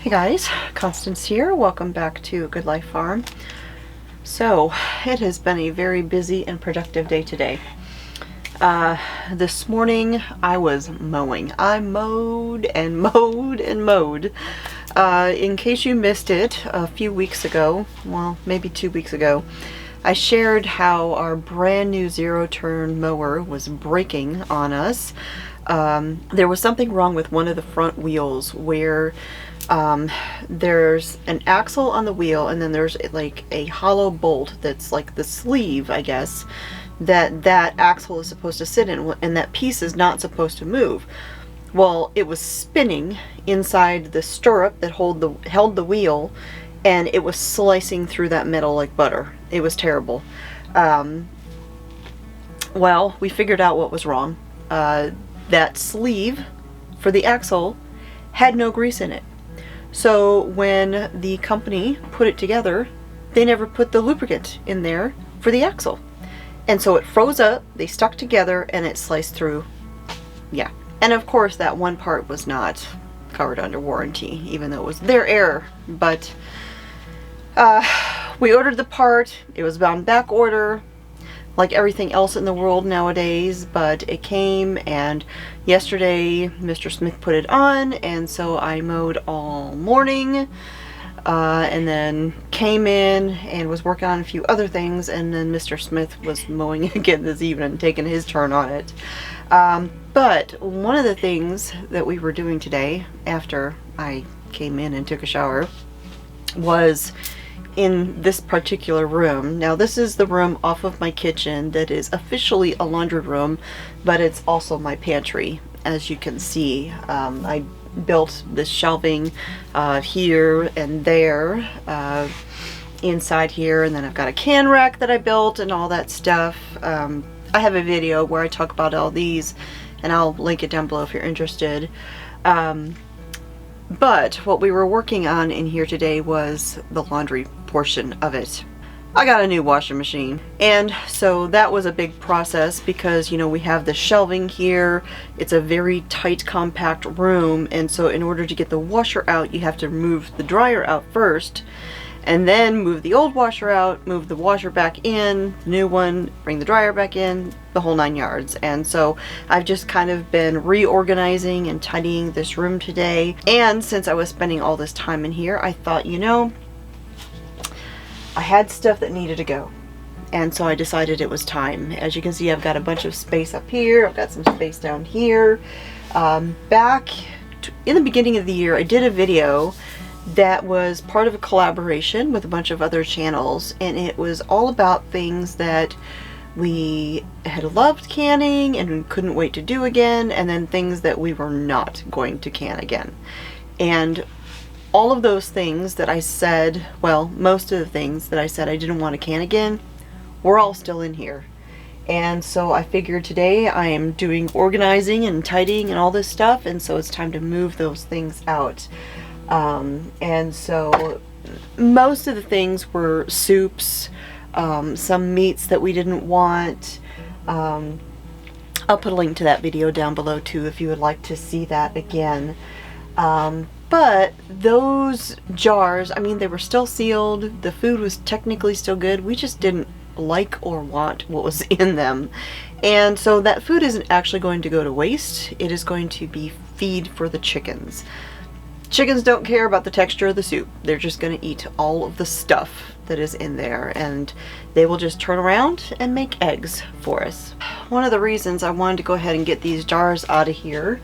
Hey guys, Constance here. Welcome back to Good Life Farm. So, it has been a very busy and productive day today. This morning I was mowing. I mowed and mowed and mowed. In case you missed it, a few weeks ago, well, maybe 2 weeks ago, I shared how our brand new zero-turn mower was breaking on us. There was something wrong with one of the front wheels where there's an axle on the wheel, and then there's like a hollow bolt that's like the sleeve, I guess, that axle is supposed to sit in, and that piece is not supposed to move. Well, it was spinning inside the stirrup that held the wheel, and it was slicing through that metal like butter. It was terrible. Well, we figured out what was wrong. That sleeve for the axle had no grease in it. So when the company put it together, they never put the lubricant in there for the axle. And so it froze up, they stuck together, and it sliced through. Yeah. And of course that one part was not covered under warranty, even though it was their error. But we ordered the part. It was on back order, like everything else in the world nowadays, but it came, and yesterday Mr. Smith put it on, and so I mowed all morning, and then came in and was working on a few other things, and then Mr. Smith was mowing again this evening, taking his turn on it. But one of the things that we were doing today after I came in and took a shower was in this particular room. Now this is the room off of my kitchen that is officially a laundry room, but it's also my pantry, as you can see. I built this shelving here and there inside here, and then I've got a can rack that I built and all that stuff. I have a video where I talk about all these, and I'll link it down below if you're interested. But what we were working on in here today was the laundry portion of it. I got a new washing machine, and so that was a big process because, you know, we have the shelving here. It's a very tight, compact room, and so in order to get the washer out, you have to move the dryer out first, and then move the old washer out, move the washer back in, new one, bring the dryer back in, the whole 9 yards. And so I've just kind of been reorganizing and tidying this room today. And since I was spending all this time in here, I thought, you know, I had stuff that needed to go. And so I decided it was time. As you can see, I've got a bunch of space up here. I've got some space down here. Back in the beginning of the year, I did a video that was part of a collaboration with a bunch of other channels, and it was all about things that we had loved canning and couldn't wait to do again, and then things that we were not going to can again. And all of those things that I said, well, most of the things that I said I didn't want to can again, were all still in here. And so I figured today I am doing organizing and tidying and all this stuff, and so it's time to move those things out. And so most of the things were soups, some meats that we didn't want. I'll put a link to that video down below too if you would like to see that again. But those jars, I mean, they were still sealed. The food was technically still good. We just didn't like or want what was in them. And so that food isn't actually going to go to waste. It is going to be feed for the chickens. Chickens don't care about the texture of the soup. They're just going to eat all of the stuff that is in there, and they will just turn around and make eggs for us. One of the reasons I wanted to go ahead and get these jars out of here,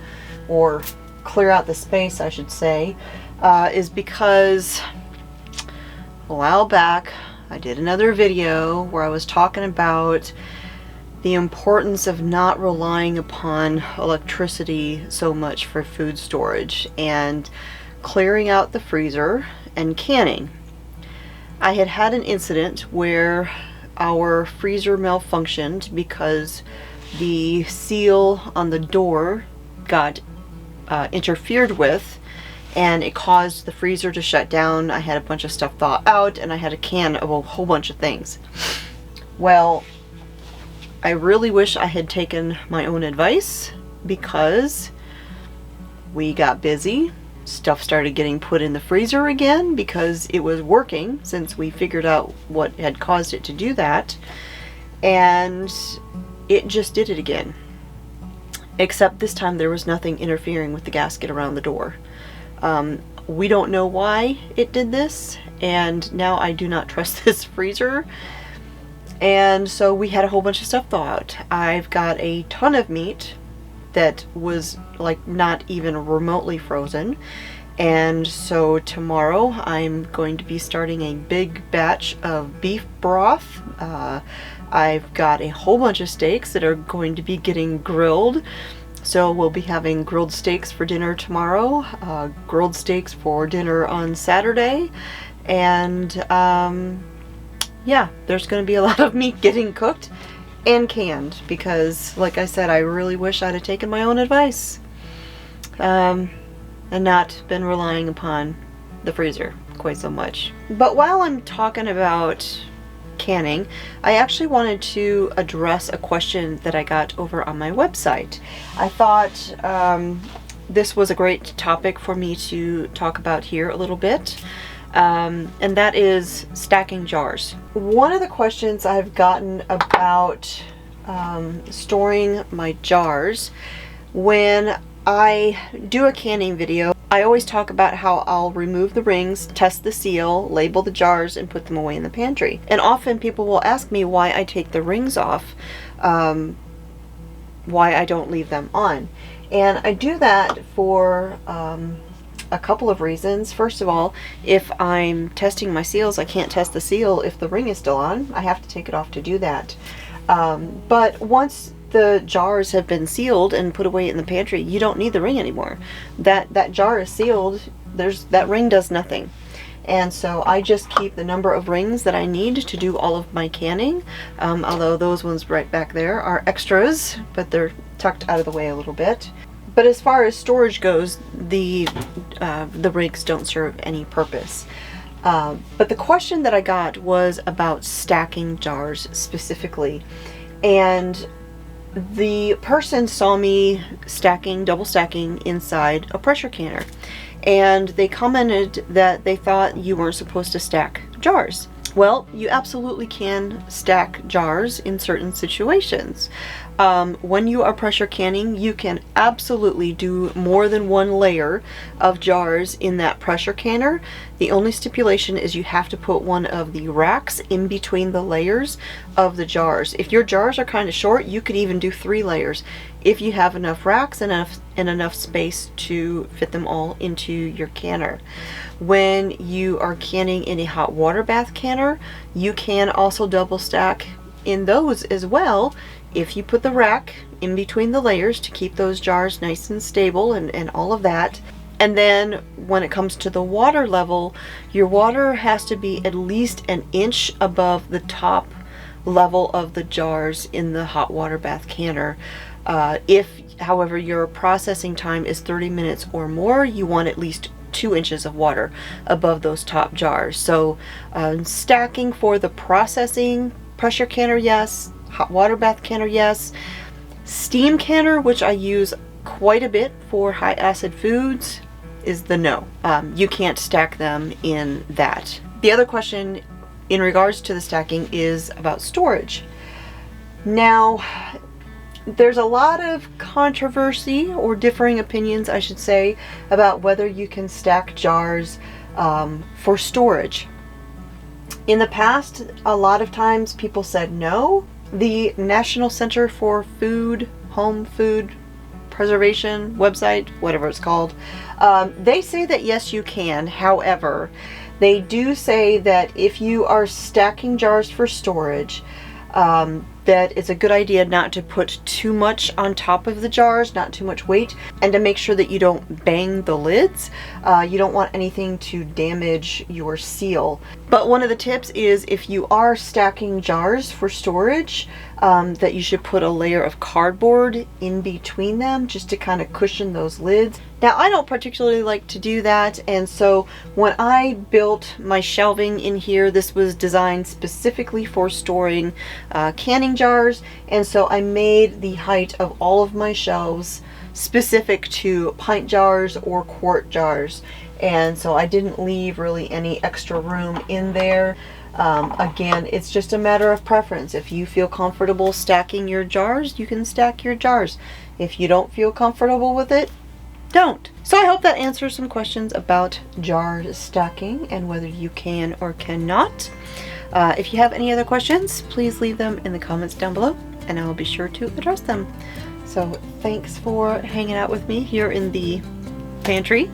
or clear out the space I should say, is because a while back I did another video where I was talking about the importance of not relying upon electricity so much for food storage and clearing out the freezer and canning. I had had an incident where our freezer malfunctioned because the seal on the door got interfered with, and it caused the freezer to shut down. I had a bunch of stuff thaw out, and I had a can of a whole bunch of things. Well, I really wish I had taken my own advice, because we got busy stuff started getting put in the freezer again because it was working, since we figured out what had caused it to do that. And it just did it again. Except this time there was nothing interfering with the gasket around the door. We don't know why it did this, and now I do not trust this freezer. And so we had a whole bunch of stuff thaw out. I've got a ton of meat that was like not even remotely frozen. And so tomorrow I'm going to be starting a big batch of beef broth. I've got a whole bunch of steaks that are going to be getting grilled. So we'll be having grilled steaks for dinner tomorrow, grilled steaks for dinner on Saturday, and yeah, there's going to be a lot of meat getting cooked and canned because, like I said, I really wish I'd have taken my own advice and not been relying upon the freezer quite so much. But while I'm talking about canning, I actually wanted to address a question that I got over on my website. I thought this was a great topic for me to talk about here a little bit. And that is stacking jars. One of the questions I've gotten about storing my jars, when I do a canning video, I always talk about how I'll remove the rings, test the seal, label the jars, and put them away in the pantry. And often people will ask me why I take the rings off, why I don't leave them on. And I do that for a couple of reasons. First of all, if I'm testing my seals, I can't test the seal if the ring is still on. I have to take it off to do that. But once the jars have been sealed and put away in the pantry, you don't need the ring anymore. That jar is sealed. That ring does nothing. And so I just keep the number of rings that I need to do all of my canning. Although those ones right back there are extras, but they're tucked out of the way a little bit. But as far as storage goes, the rings don't serve any purpose. But the question that I got was about stacking jars specifically. And the person saw me double stacking inside a pressure canner. And they commented that they thought you weren't supposed to stack jars. Well, you absolutely can stack jars in certain situations. When you are pressure canning, you can absolutely do more than one layer of jars in that pressure canner. The only stipulation is you have to put one of the racks in between the layers of the jars. If your jars are kind of short, you could even do 3 layers if you have enough racks and enough space to fit them all into your canner. When you are canning in a hot water bath canner, you can also double stack in those as well if you put the rack in between the layers to keep those jars nice and stable and all of that. And then when it comes to the water level, your water has to be at least an inch above the top level of the jars in the hot water bath canner. If, however, your processing time is 30 minutes or more, you want at least 2 inches of water above those top jars. So stacking for the processing pressure canner, yes. Hot water bath canner, yes. Steam canner, which I use quite a bit for high acid foods, is the no. You can't stack them in that. The other question in regards to the stacking is about storage. Now, there's a lot of controversy, or differing opinions I should say, about whether you can stack jars for storage. In the past, a lot of times people said no. The National Center for Home Food Preservation website, whatever it's called, they say that yes, you can. However, they do say that if you are stacking jars for storage, that it's a good idea not to put too much on top of the jars, not too much weight, and to make sure that you don't bang the lids. You don't want anything to damage your seal. But one of the tips is, if you are stacking jars for storage, that you should put a layer of cardboard in between them just to kind of cushion those lids. Now, I don't particularly like to do that, and so when I built my shelving in here, this was designed specifically for storing canning jars, and so I made the height of all of my shelves specific to pint jars or quart jars, and so I didn't leave really any extra room in there. Again, it's just a matter of preference. If you feel comfortable stacking your jars, you can stack your jars. If you don't feel comfortable with it, don't. So I hope that answers some questions about jar stacking and whether you can or cannot. If you have any other questions, please leave them in the comments down below and I will be sure to address them. So thanks for hanging out with me here in the pantry.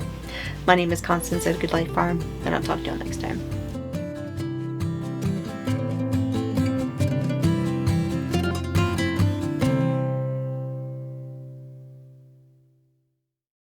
My name is Constance at Good Life Farm, and I'll talk to you all next time.